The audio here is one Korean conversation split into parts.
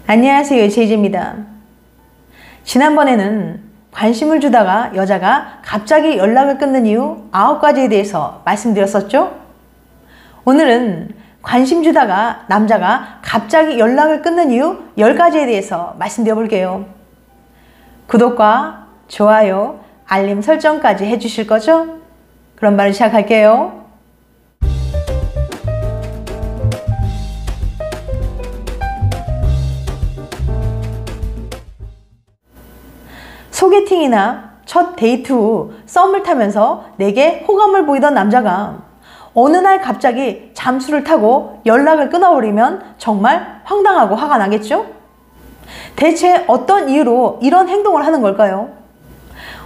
안녕하세요, 제이제입니다. 지난번에는 관심을 주다가 여자가 갑자기 연락을 끊는 이유 9가지에 대해서 말씀드렸었죠? 오늘은 관심 주다가 남자가 갑자기 연락을 끊는 이유 10가지에 대해서 말씀드려 볼게요. 구독과 좋아요, 알림 설정까지 해주실 거죠? 그럼 바로 시작할게요. 소개팅이나 첫 데이트 후 썸을 타면서 내게 호감을 보이던 남자가 어느 날 갑자기 잠수를 타고 연락을 끊어버리면 정말 황당하고 화가 나겠죠? 대체 어떤 이유로 이런 행동을 하는 걸까요?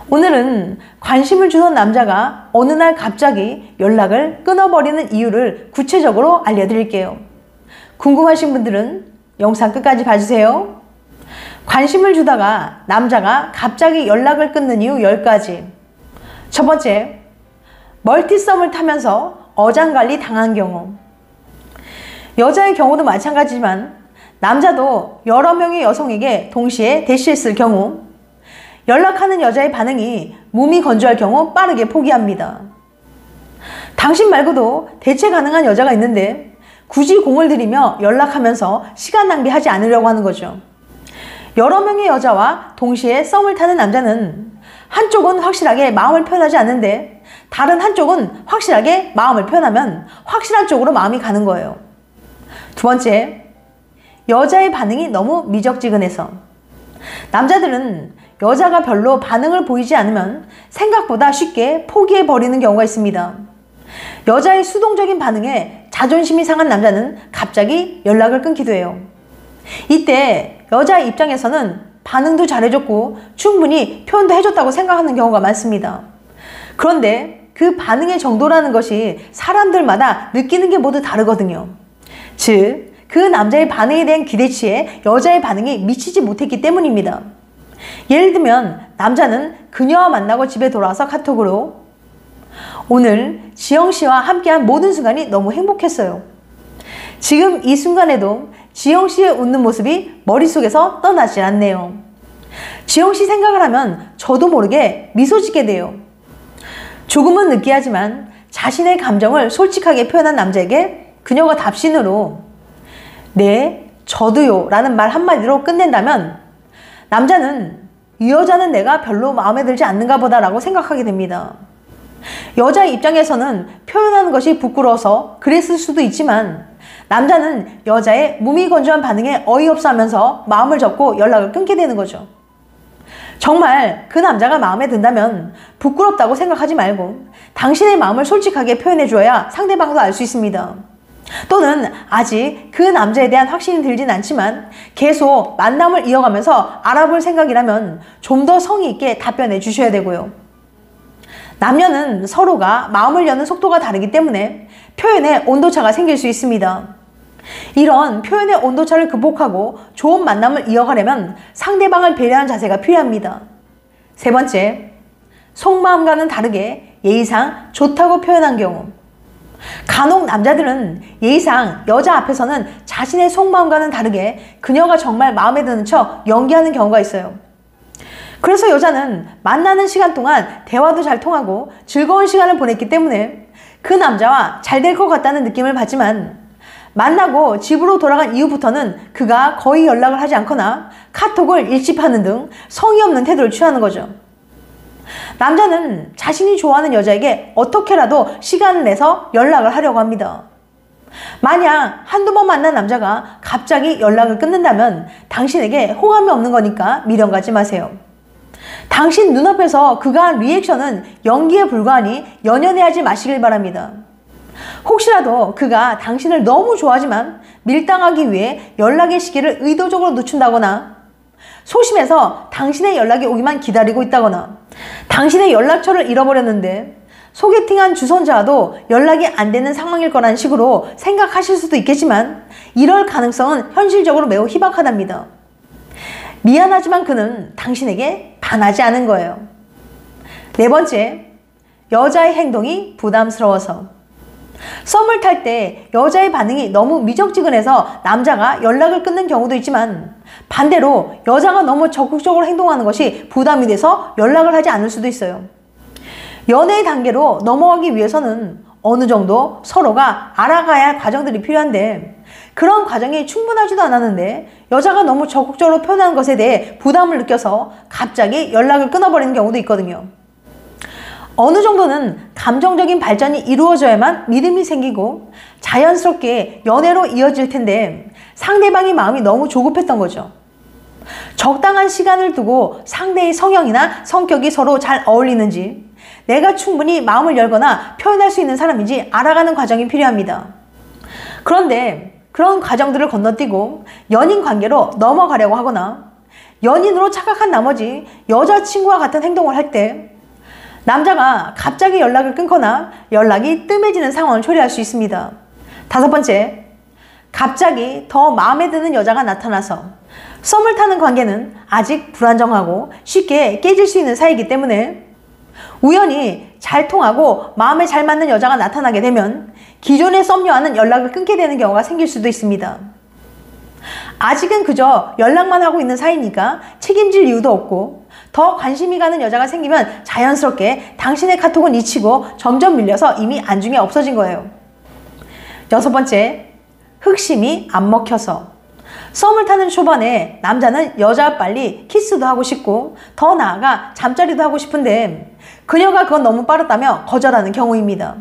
오늘은 관심을 주던 남자가 어느 날 갑자기 연락을 끊어버리는 이유를 구체적으로 알려드릴게요. 궁금하신 분들은 영상 끝까지 봐주세요. 관심을 주다가 남자가 갑자기 연락을 끊는 이유 10가지. 첫 번째, 멀티썸을 타면서 어장관리 당한 경우. 여자의 경우도 마찬가지지만 남자도 여러 명의 여성에게 동시에 대시했을 경우, 연락하는 여자의 반응이 몸이 건조할 경우 빠르게 포기합니다. 당신 말고도 대체 가능한 여자가 있는데 굳이 공을 들이며 연락하면서 시간 낭비하지 않으려고 하는 거죠. 여러 명의 여자와 동시에 썸을 타는 남자는 한쪽은 확실하게 마음을 표현하지 않는데 다른 한쪽은 확실하게 마음을 표현하면 확실한 쪽으로 마음이 가는 거예요. 두 번째, 여자의 반응이 너무 미적지근해서. 남자들은 여자가 별로 반응을 보이지 않으면 생각보다 쉽게 포기해버리는 경우가 있습니다. 여자의 수동적인 반응에 자존심이 상한 남자는 갑자기 연락을 끊기도 해요. 이때 여자 입장에서는 반응도 잘해줬고 충분히 표현도 해줬다고 생각하는 경우가 많습니다. 그런데 그 반응의 정도라는 것이 사람들마다 느끼는 게 모두 다르거든요. 즉, 그 남자의 반응에 대한 기대치에 여자의 반응이 미치지 못했기 때문입니다. 예를 들면 남자는 그녀와 만나고 집에 돌아와서 카톡으로 오늘 지영씨와 함께한 모든 순간이 너무 행복했어요. 지금 이 순간에도 지영씨의 웃는 모습이 머릿속에서 떠나질 않네요. 지영씨 생각을 하면 저도 모르게 미소 짓게 돼요. 조금은 느끼하지만 자신의 감정을 솔직하게 표현한 남자에게 그녀가 답신으로 네, 저도요 라는 말 한마디로 끝낸다면 남자는 이 여자는 내가 별로 마음에 들지 않는가 보다 라고 생각하게 됩니다. 여자 입장에서는 표현하는 것이 부끄러워서 그랬을 수도 있지만 남자는 여자의 몸이 건조한 반응에 어이없어 하면서 마음을 접고 연락을 끊게 되는 거죠. 정말 그 남자가 마음에 든다면 부끄럽다고 생각하지 말고 당신의 마음을 솔직하게 표현해 주어야 상대방도 알 수 있습니다. 또는 아직 그 남자에 대한 확신이 들진 않지만 계속 만남을 이어가면서 알아볼 생각이라면 좀 더 성의 있게 답변해 주셔야 되고요. 남녀는 서로가 마음을 여는 속도가 다르기 때문에 표현에 온도차가 생길 수 있습니다. 이런 표현의 온도차를 극복하고 좋은 만남을 이어가려면 상대방을 배려하는 자세가 필요합니다. 세 번째, 속마음과는 다르게 예의상 좋다고 표현한 경우. 간혹 남자들은 예의상 여자 앞에서는 자신의 속마음과는 다르게 그녀가 정말 마음에 드는 척 연기하는 경우가 있어요. 그래서 여자는 만나는 시간 동안 대화도 잘 통하고 즐거운 시간을 보냈기 때문에 그 남자와 잘 될 것 같다는 느낌을 받지만 만나고 집으로 돌아간 이후부터는 그가 거의 연락을 하지 않거나 카톡을 일집하는 등 성의 없는 태도를 취하는 거죠. 남자는 자신이 좋아하는 여자에게 어떻게라도 시간을 내서 연락을 하려고 합니다. 만약 한두 번 만난 남자가 갑자기 연락을 끊는다면 당신에게 호감이 없는 거니까 미련 갖지 마세요. 당신 눈앞에서 그가 한 리액션은 연기에 불과하니 연연해하지 마시길 바랍니다. 혹시라도 그가 당신을 너무 좋아하지만 밀당하기 위해 연락의 시기를 의도적으로 늦춘다거나 소심해서 당신의 연락이 오기만 기다리고 있다거나 당신의 연락처를 잃어버렸는데 소개팅한 주선자와도 연락이 안 되는 상황일 거라는 식으로 생각하실 수도 있겠지만 이럴 가능성은 현실적으로 매우 희박하답니다. 미안하지만 그는 당신에게 반하지 않은 거예요. 네 번째, 여자의 행동이 부담스러워서. 썸을 탈 때 여자의 반응이 너무 미적지근해서 남자가 연락을 끊는 경우도 있지만, 반대로 여자가 너무 적극적으로 행동하는 것이 부담이 돼서 연락을 하지 않을 수도 있어요. 연애의 단계로 넘어가기 위해서는 어느 정도 서로가 알아가야 할 과정들이 필요한데, 그런 과정이 충분하지도 않았는데 여자가 너무 적극적으로 표현하는 것에 대해 부담을 느껴서 갑자기 연락을 끊어버리는 경우도 있거든요. 어느 정도는 감정적인 발전이 이루어져야만 믿음이 생기고 자연스럽게 연애로 이어질 텐데, 상대방의 마음이 너무 조급했던 거죠. 적당한 시간을 두고 상대의 성향이나 성격이 서로 잘 어울리는지, 내가 충분히 마음을 열거나 표현할 수 있는 사람인지 알아가는 과정이 필요합니다. 그런데 그런 과정들을 건너뛰고 연인 관계로 넘어가려고 하거나 연인으로 착각한 나머지 여자친구와 같은 행동을 할 때 남자가 갑자기 연락을 끊거나 연락이 뜸해지는 상황을 초래할 수 있습니다. 5번째, 갑자기 더 마음에 드는 여자가 나타나서 썸을 타는 관계는 아직 불안정하고 쉽게 깨질 수 있는 사이이기 때문에 우연히 잘 통하고 마음에 잘 맞는 여자가 나타나게 되면 기존의 썸녀와는 연락을 끊게 되는 경우가 생길 수도 있습니다. 아직은 그저 연락만 하고 있는 사이니까 책임질 이유도 없고, 더 관심이 가는 여자가 생기면 자연스럽게 당신의 카톡은 잊히고 점점 밀려서 이미 안중에 없어진 거예요. 6번째, 흑심이 안 먹혀서 썸을 타는 초반에 남자는 여자와 빨리 키스도 하고 싶고 더 나아가 잠자리도 하고 싶은데 그녀가 그건 너무 빠르다며 거절하는 경우입니다.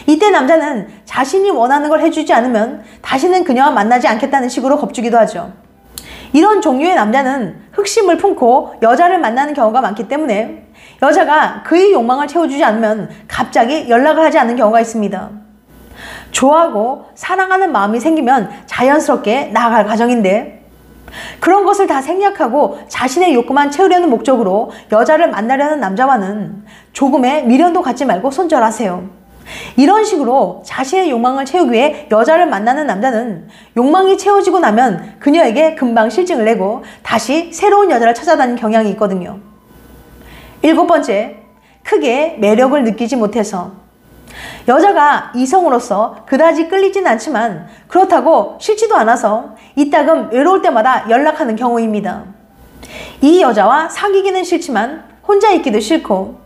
이때 남자는 자신이 원하는 걸 해주지 않으면 다시는 그녀와 만나지 않겠다는 식으로 겁주기도 하죠. 이런 종류의 남자는 흑심을 품고 여자를 만나는 경우가 많기 때문에 여자가 그의 욕망을 채워주지 않으면 갑자기 연락을 하지 않는 경우가 있습니다. 좋아하고 사랑하는 마음이 생기면 자연스럽게 나아갈 과정인데, 그런 것을 다 생략하고 자신의 욕구만 채우려는 목적으로 여자를 만나려는 남자와는 조금의 미련도 갖지 말고 손절하세요. 이런 식으로 자신의 욕망을 채우기 위해 여자를 만나는 남자는 욕망이 채워지고 나면 그녀에게 금방 실증을 내고 다시 새로운 여자를 찾아다니는 경향이 있거든요. 7번째, 크게 매력을 느끼지 못해서 여자가 이성으로서 그다지 끌리진 않지만 그렇다고 싫지도 않아서 이따금 외로울 때마다 연락하는 경우입니다. 이 여자와 사귀기는 싫지만 혼자 있기도 싫고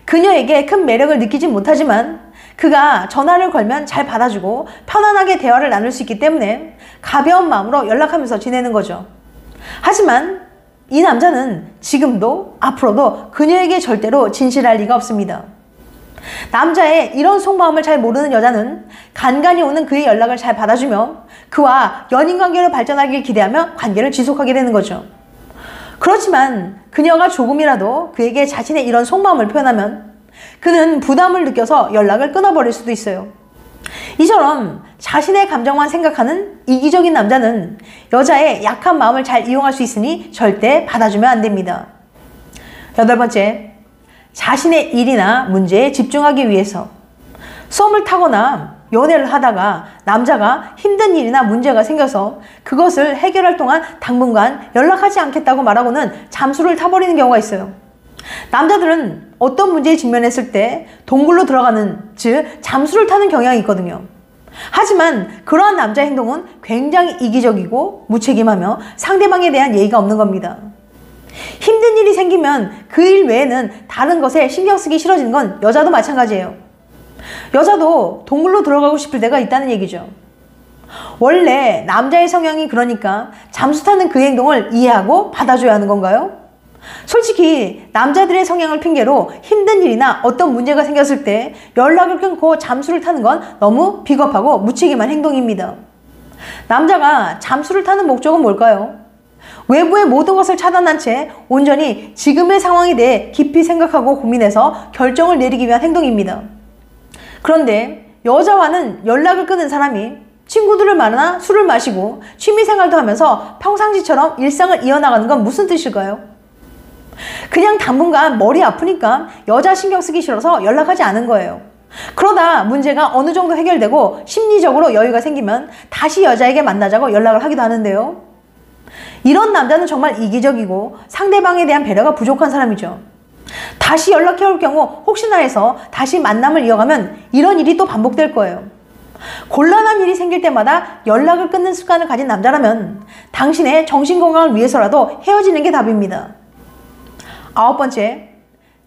그녀에게 큰 매력을 느끼지 못하지만 그가 전화를 걸면 잘 받아주고 편안하게 대화를 나눌 수 있기 때문에 가벼운 마음으로 연락하면서 지내는 거죠. 하지만 이 남자는 지금도 앞으로도 그녀에게 절대로 진실할 리가 없습니다. 남자의 이런 속마음을 잘 모르는 여자는 간간히 오는 그의 연락을 잘 받아주며 그와 연인관계로 발전하길 기대하며 관계를 지속하게 되는 거죠. 그렇지만 그녀가 조금이라도 그에게 자신의 이런 속마음을 표현하면 그는 부담을 느껴서 연락을 끊어버릴 수도 있어요. 이처럼 자신의 감정만 생각하는 이기적인 남자는 여자의 약한 마음을 잘 이용할 수 있으니 절대 받아주면 안 됩니다. 8번째, 자신의 일이나 문제에 집중하기 위해서 썸을 타거나 연애를 하다가 남자가 힘든 일이나 문제가 생겨서 그것을 해결할 동안 당분간 연락하지 않겠다고 말하고는 잠수를 타버리는 경우가 있어요. 남자들은 어떤 문제에 직면했을 때 동굴로 들어가는, 즉 잠수를 타는 경향이 있거든요. 하지만 그러한 남자의 행동은 굉장히 이기적이고 무책임하며 상대방에 대한 예의가 없는 겁니다. 힘든 일이 생기면 그 일 외에는 다른 것에 신경 쓰기 싫어지는 건 여자도 마찬가지예요. 여자도 동굴로 들어가고 싶을 때가 있다는 얘기죠. 원래 남자의 성향이 그러니까 잠수 타는 그 행동을 이해하고 받아줘야 하는 건가요? 솔직히 남자들의 성향을 핑계로 힘든 일이나 어떤 문제가 생겼을 때 연락을 끊고 잠수를 타는 건 너무 비겁하고 무책임한 행동입니다. 남자가 잠수를 타는 목적은 뭘까요? 외부의 모든 것을 차단한 채 온전히 지금의 상황에 대해 깊이 생각하고 고민해서 결정을 내리기 위한 행동입니다. 그런데 여자와는 연락을 끊은 사람이 친구들을 만나 술을 마시고 취미생활도 하면서 평상시처럼 일상을 이어나가는 건 무슨 뜻일까요? 그냥 당분간 머리 아프니까 여자 신경 쓰기 싫어서 연락하지 않은 거예요. 그러다 문제가 어느 정도 해결되고 심리적으로 여유가 생기면 다시 여자에게 만나자고 연락을 하기도 하는데요. 이런 남자는 정말 이기적이고 상대방에 대한 배려가 부족한 사람이죠. 다시 연락해올 경우 혹시나 해서 다시 만남을 이어가면 이런 일이 또 반복될 거예요. 곤란한 일이 생길 때마다 연락을 끊는 습관을 가진 남자라면 당신의 정신건강을 위해서라도 헤어지는 게 답입니다. 9번째,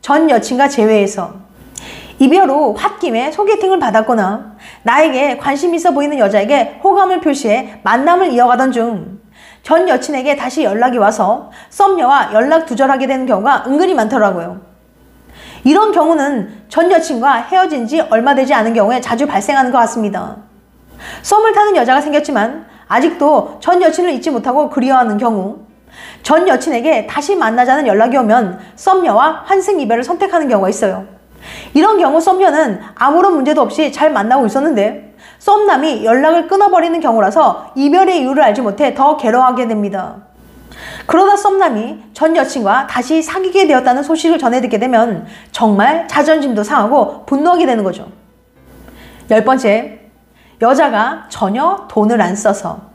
전 여친과 재회해서 이별 후 홧김에 소개팅을 받았거나 나에게 관심 있어 보이는 여자에게 호감을 표시해 만남을 이어가던 중 전 여친에게 다시 연락이 와서 썸녀와 연락 두절하게 되는 경우가 은근히 많더라고요. 이런 경우는 전 여친과 헤어진 지 얼마 되지 않은 경우에 자주 발생하는 것 같습니다. 썸을 타는 여자가 생겼지만 아직도 전 여친을 잊지 못하고 그리워하는 경우, 전 여친에게 다시 만나자는 연락이 오면 썸녀와 환승 이별을 선택하는 경우가 있어요. 이런 경우 썸녀는 아무런 문제도 없이 잘 만나고 있었는데 썸남이 연락을 끊어버리는 경우라서 이별의 이유를 알지 못해 더 괴로워하게 됩니다. 그러다 썸남이 전 여친과 다시 사귀게 되었다는 소식을 전해 듣게 되면 정말 자존심도 상하고 분노하게 되는 거죠. 10번째, 여자가 전혀 돈을 안 써서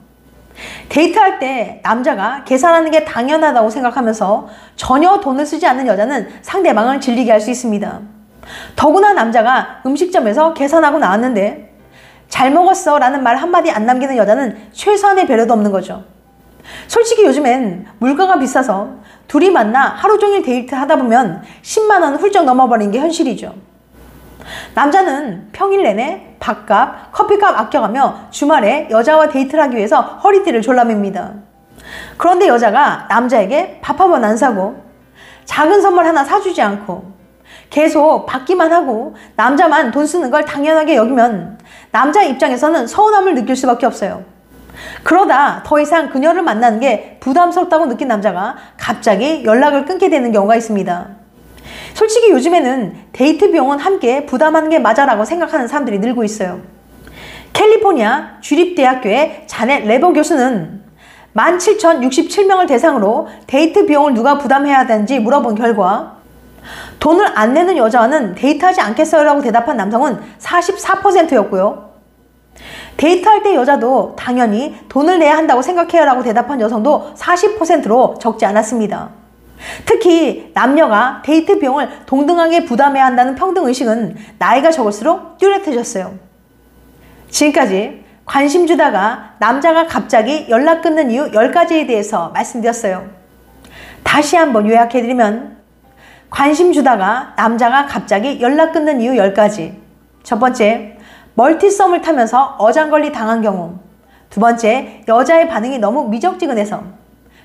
데이트할 때 남자가 계산하는 게 당연하다고 생각하면서 전혀 돈을 쓰지 않는 여자는 상대방을 질리게 할 수 있습니다. 더구나 남자가 음식점에서 계산하고 나왔는데 잘 먹었어 라는 말 한마디 안 남기는 여자는 최소한의 배려도 없는 거죠. 솔직히 요즘엔 물가가 비싸서 둘이 만나 하루 종일 데이트 하다 보면 10만 원 훌쩍 넘어버린 게 현실이죠. 남자는 평일 내내 밥값, 커피값 아껴가며 주말에 여자와 데이트를 하기 위해서 허리띠를 졸라맵니다. 그런데 여자가 남자에게 밥 한 번 안 사고 작은 선물 하나 사주지 않고 계속 받기만 하고 남자만 돈 쓰는 걸 당연하게 여기면 남자 입장에서는 서운함을 느낄 수밖에 없어요. 그러다 더 이상 그녀를 만나는 게 부담스럽다고 느낀 남자가 갑자기 연락을 끊게 되는 경우가 있습니다. 솔직히 요즘에는 데이트 비용은 함께 부담하는 게 맞아라고 생각하는 사람들이 늘고 있어요. 캘리포니아 주립대학교의 자넷 레버 교수는 17,067명을 대상으로 데이트 비용을 누가 부담해야 되는지 물어본 결과 돈을 안 내는 여자와는 데이트하지 않겠어요 라고 대답한 남성은 44%였고요. 데이트할 때 여자도 당연히 돈을 내야 한다고 생각해요 라고 대답한 여성도 40%로 적지 않았습니다. 특히 남녀가 데이트 비용을 동등하게 부담해야 한다는 평등의식은 나이가 적을수록 뚜렷해졌어요. 지금까지 관심 주다가 남자가 갑자기 연락 끊는 이유 10가지에 대해서 말씀드렸어요. 다시 한번 요약해드리면 관심 주다가 남자가 갑자기 연락 끊는 이유 10가지. 첫 번째, 멀티썸을 타면서 어장관리 당한 경우. 두 번째, 여자의 반응이 너무 미적지근해서.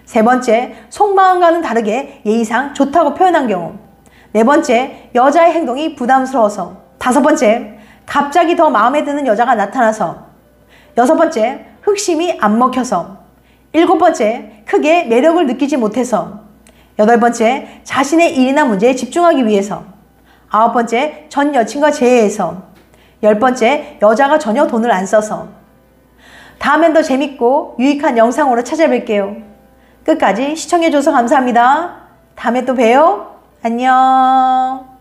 세 번째, 속마음과는 다르게 예의상 좋다고 표현한 경우. 네 번째, 여자의 행동이 부담스러워서. 다섯 번째, 갑자기 더 마음에 드는 여자가 나타나서. 여섯 번째, 흑심이 안 먹혀서. 일곱 번째, 크게 매력을 느끼지 못해서. 여덟 번째, 자신의 일이나 문제에 집중하기 위해서. 아홉 번째, 전 여친과 재회해서. 열 번째, 여자가 전혀 돈을 안 써서. 다음엔 더 재밌고 유익한 영상으로 찾아뵐게요. 끝까지 시청해줘서 감사합니다. 다음에 또 봬요. 안녕.